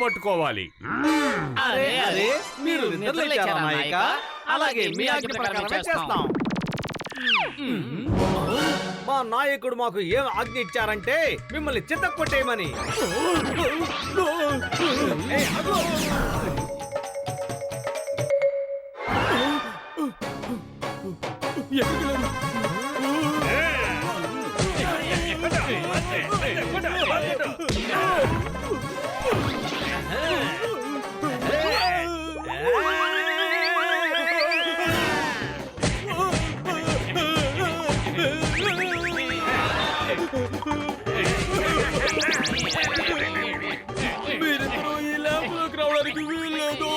పట్టుకోవాలి. అరే అరే మీరు నిద్రలేచారా నాయక? అలాగే మీ ఆజ్ఞ ప్రకారమే చేస్తాం. మా నాయకుడు మాకు ఏం ఆజ్ఞ ఇచ్చారంటే మిమ్మల్ని చితక్కొట్టేయమని. మీరిద్దరూ ఈ ల్యాంపులోకి రావడానికి వీల్లేదు.